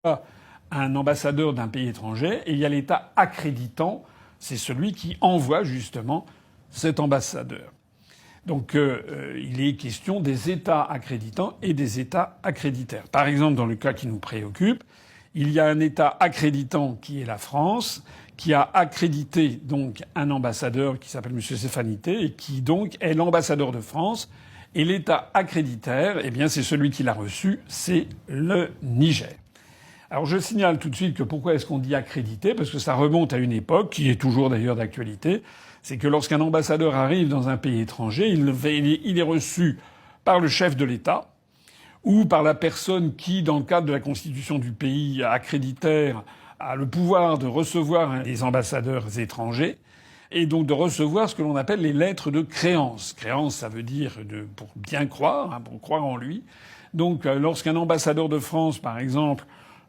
un ambassadeur d'un pays étranger et il y a l'État accréditant, c'est celui qui envoie justement cet ambassadeur. Donc il est question des États accréditants et des États accréditaires. Par exemple, dans le cas qui nous préoccupe, il y a un État accréditant qui est la France, qui a accrédité donc un ambassadeur qui s'appelle M. Stefanité et qui donc est l'ambassadeur de France. Et l'État accréditaire, eh bien c'est celui qui l'a reçu, c'est le Niger. Alors je signale tout de suite que pourquoi est-ce qu'on dit accrédité ? Parce que ça remonte à une époque, qui est toujours d'ailleurs d'actualité, c'est que lorsqu'un ambassadeur arrive dans un pays étranger, il est reçu par le chef de l'État ou par la personne qui, dans le cadre de la constitution du pays accréditaire, a le pouvoir de recevoir des ambassadeurs étrangers et donc de recevoir ce que l'on appelle les lettres de créance. Créance, ça veut dire pour bien croire, pour croire en lui. Donc lorsqu'un ambassadeur de France, par exemple,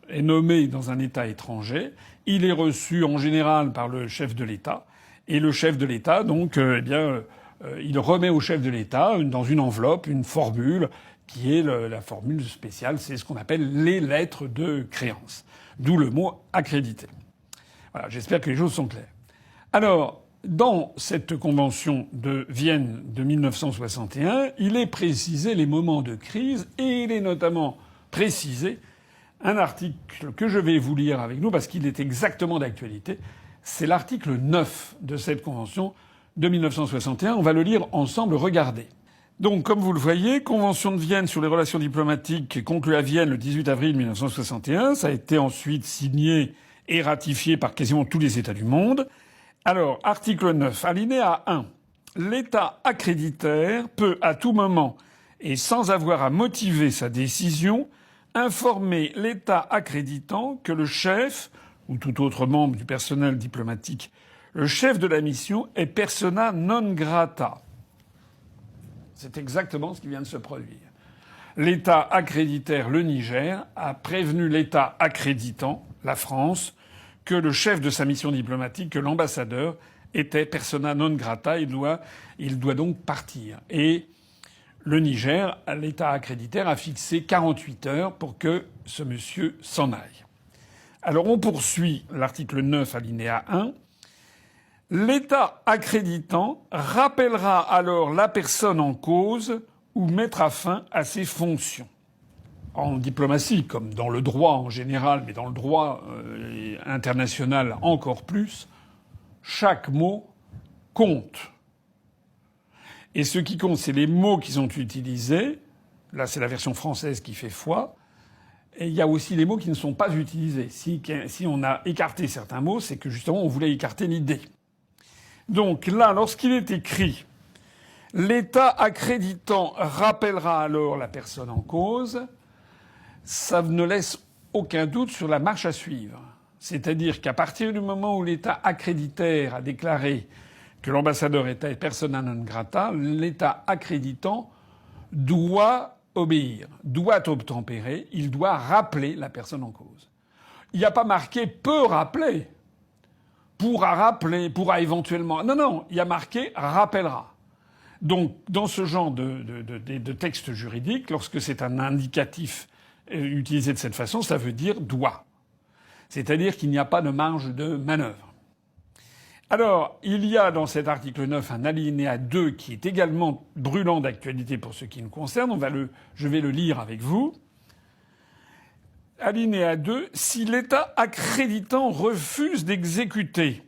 est nommé dans un État étranger, il est reçu en général par le chef de l'État. Et le chef de l'État, donc, il remet au chef de l'État, dans une enveloppe, une formule qui est la formule spéciale. C'est ce qu'on appelle les lettres de créance. D'où le mot accrédité. Voilà, j'espère que les choses sont claires. Alors, dans cette convention de Vienne de 1961, il est précisé les moments de crise et il est notamment précisé un article que je vais vous lire avec nous parce qu'il est exactement d'actualité. C'est l'article 9 de cette convention de 1961. On va le lire ensemble. Regardez. Donc, comme vous le voyez, Convention de Vienne sur les relations diplomatiques conclue à Vienne le 18 avril 1961. Ça a été ensuite signé et ratifié par quasiment tous les États du monde. Alors, article 9, alinéa 1. L'État accréditaire peut à tout moment et sans avoir à motiver sa décision informer l'État accréditant que le chef ou tout autre membre du personnel diplomatique, le chef de la mission est persona non grata. C'est exactement ce qui vient de se produire. L'État accréditaire, le Niger, a prévenu l'État accréditant, la France, que le chef de sa mission diplomatique, que l'ambassadeur, était persona non grata. Il doit donc partir. Et le Niger, l'État accréditaire, a fixé 48 heures pour que ce monsieur s'en aille. Alors on poursuit l'article 9 alinéa 1. L'État accréditant rappellera alors la personne en cause ou mettra fin à ses fonctions. En diplomatie, comme dans le droit en général, mais dans le droit international encore plus, chaque mot compte. Et ce qui compte, c'est les mots qui sont utilisés. Là, c'est la version française qui fait foi. Et il y a aussi les mots qui ne sont pas utilisés. Si on a écarté certains mots, c'est que justement on voulait écarter l'idée. Donc là, lorsqu'il est écrit « L'État accréditant rappellera alors la personne en cause », ça ne laisse aucun doute sur la marche à suivre. C'est-à-dire qu'à partir du moment où l'État accréditaire a déclaré que l'ambassadeur était persona non grata, l'État accréditant doit obéir, doit obtempérer, il doit rappeler la personne en cause. Il n'y a pas marqué « peut rappeler », pourra rappeler, pourra éventuellement. Non, il y a marqué « rappellera ». Donc, dans ce genre de texte juridique, lorsque c'est un indicatif utilisé de cette façon, ça veut dire « doit ». C'est-à-dire qu'il n'y a pas de marge de manœuvre. Alors, il y a dans cet article 9 un alinéa 2 qui est également brûlant d'actualité pour ce qui nous concerne. Je vais le lire avec vous. Alinéa 2. Si l'État accréditant refuse d'exécuter,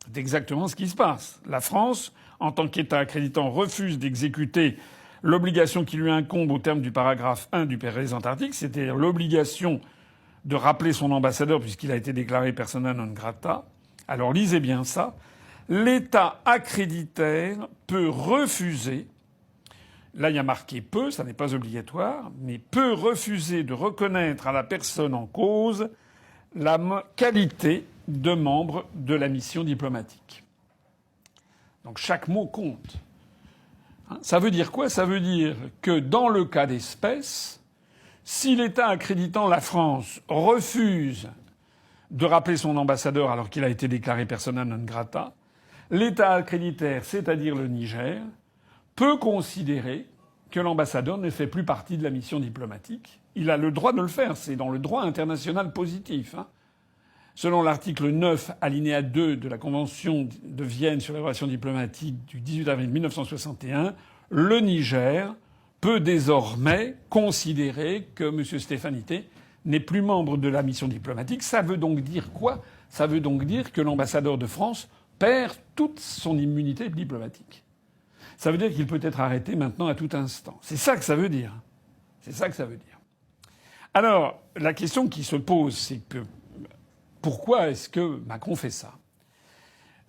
c'est exactement ce qui se passe. La France, en tant qu'État accréditant, refuse d'exécuter l'obligation qui lui incombe au terme du paragraphe 1 du présent article, c'est-à-dire l'obligation de rappeler son ambassadeur puisqu'il a été déclaré persona non grata. Alors lisez bien ça. L'État accréditaire peut refuser, là il y a marqué peut, ça n'est pas obligatoire, mais peut refuser de reconnaître à la personne en cause la qualité de membre de la mission diplomatique. Donc chaque mot compte. Ça veut dire quoi ? Ça veut dire que dans le cas d'espèce, si l'État accréditant la France refuse de rappeler son ambassadeur alors qu'il a été déclaré persona non grata, l'État accréditaire, c'est-à-dire le Niger, peut considérer que l'ambassadeur ne fait plus partie de la mission diplomatique Il a le droit de le faire. C'est dans le droit international positif. Selon l'article 9, alinéa 2 de la Convention de Vienne sur les relations diplomatiques du 18 avril 1961, le Niger peut désormais considérer que M. Stefanité n'est plus membre de la mission diplomatique. Ça veut donc dire quoi? Ça veut donc dire que l'ambassadeur de France perd toute son immunité diplomatique. Ça veut dire qu'il peut être arrêté maintenant à tout instant. C'est ça que ça veut dire. C'est ça que ça veut dire. Alors, la question qui se pose, c'est que pourquoi est-ce que Macron fait ça?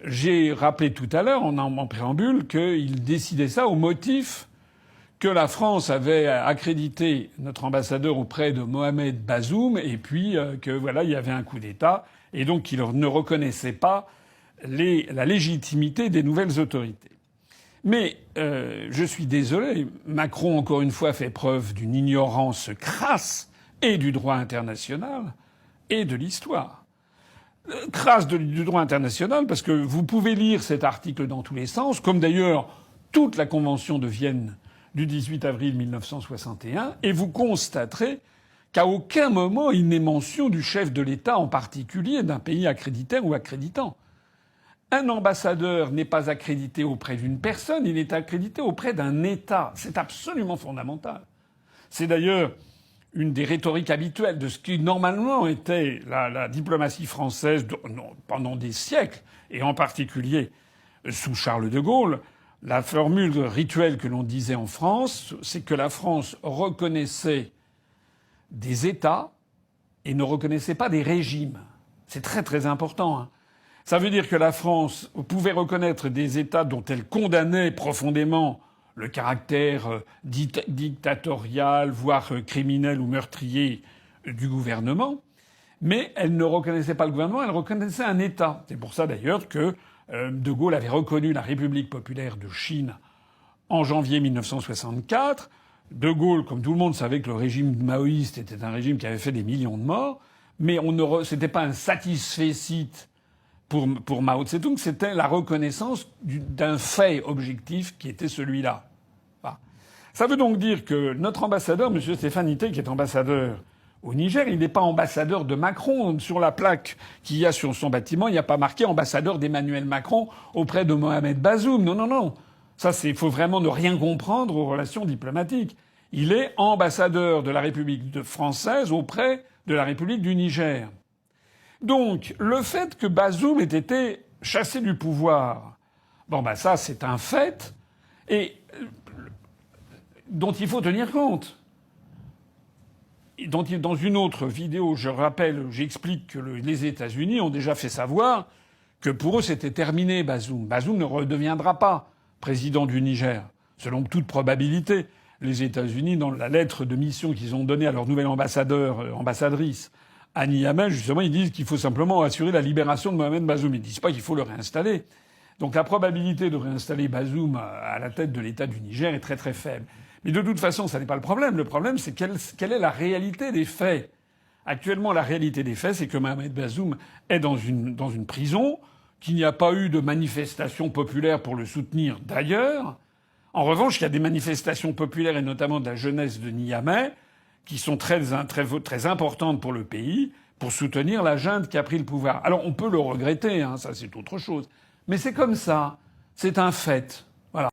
J'ai rappelé tout à l'heure, en préambule, qu'il décidait ça au motif que la France avait accrédité notre ambassadeur auprès de Mohamed Bazoum et puis que voilà, il y avait un coup d'État et donc qu'il ne reconnaissait pas la légitimité des nouvelles autorités. Mais je suis désolé, Macron encore une fois fait preuve d'une ignorance crasse et du droit international et de l'histoire. Crasse du droit international parce que vous pouvez lire cet article dans tous les sens, comme d'ailleurs toute la Convention de Vienne du 18 avril 1961, et vous constaterez qu'à aucun moment il n'est mention du chef de l'État en particulier d'un pays accréditaire ou accréditant. Un ambassadeur n'est pas accrédité auprès d'une personne, il est accrédité auprès d'un État. C'est absolument fondamental. C'est d'ailleurs une des rhétoriques habituelles de ce qui normalement était la diplomatie française pendant des siècles, et en particulier sous Charles de Gaulle. La formule rituelle que l'on disait en France, c'est que la France reconnaissait des États et ne reconnaissait pas des régimes. C'est très très important. Ça veut dire que la France pouvait reconnaître des États dont elle condamnait profondément le caractère dictatorial, voire criminel ou meurtrier du gouvernement, mais elle ne reconnaissait pas le gouvernement, elle reconnaissait un État. C'est pour ça d'ailleurs que De Gaulle avait reconnu la République populaire de Chine en janvier 1964. De Gaulle, comme tout le monde, savait que le régime maoïste était un régime qui avait fait des millions de morts, mais c'était pas un satisfecit pour Mao Tse-tung, c'était la reconnaissance d'un fait objectif qui était celui-là. Ça veut donc dire que notre ambassadeur, M. Stefanité, qui est ambassadeur au Niger, il n'est pas ambassadeur de Macron. Sur la plaque qu'il y a sur son bâtiment, il n'y a pas marqué ambassadeur d'Emmanuel Macron auprès de Mohamed Bazoum. Non, non, non. Ça, il faut vraiment ne rien comprendre aux relations diplomatiques. Il est ambassadeur de la République française auprès de la République du Niger. Donc, le fait que Bazoum ait été chassé du pouvoir, ça, c'est un fait, et dont il faut tenir compte. Dans une autre vidéo, j'explique que les États-Unis ont déjà fait savoir que pour eux, c'était terminé, Bazoum. Bazoum ne redeviendra pas président du Niger, selon toute probabilité. Les États-Unis, dans la lettre de mission qu'ils ont donnée à leur nouvelle ambassadrice, à Niamey, justement, ils disent qu'il faut simplement assurer la libération de Mohamed Bazoum. Ils disent pas qu'il faut le réinstaller. Donc la probabilité de réinstaller Bazoum à la tête de l'État du Niger est très très faible. Mais de toute façon, ça n'est pas le problème. Le problème, c'est quelle est la réalité des faits. Actuellement, la réalité des faits, c'est que Mohamed Bazoum est dans une prison, qu'il n'y a pas eu de manifestation populaire pour le soutenir d'ailleurs. En revanche, il y a des manifestations populaires, et notamment de la jeunesse de Niamey, qui sont très importantes pour le pays, pour soutenir la junte qui a pris le pouvoir. Alors on peut le regretter, ça c'est autre chose. Mais c'est comme ça. C'est un fait.